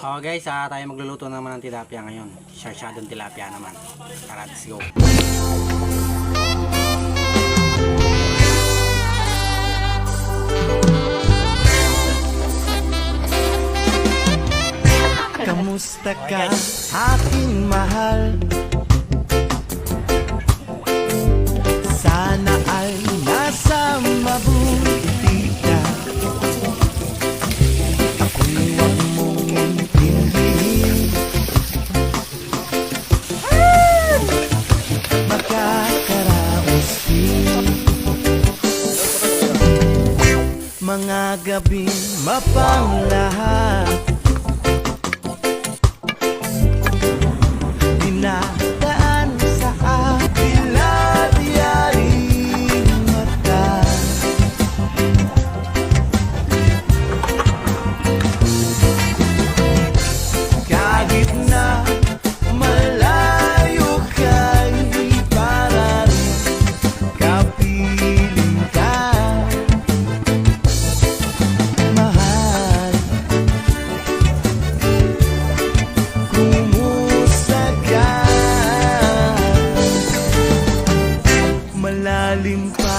Oh guys, tayo magluluto naman ng tilapia ngayon. Sarsyadong tilapia naman. Tara, let's go. Kamusta ka, aking mahal?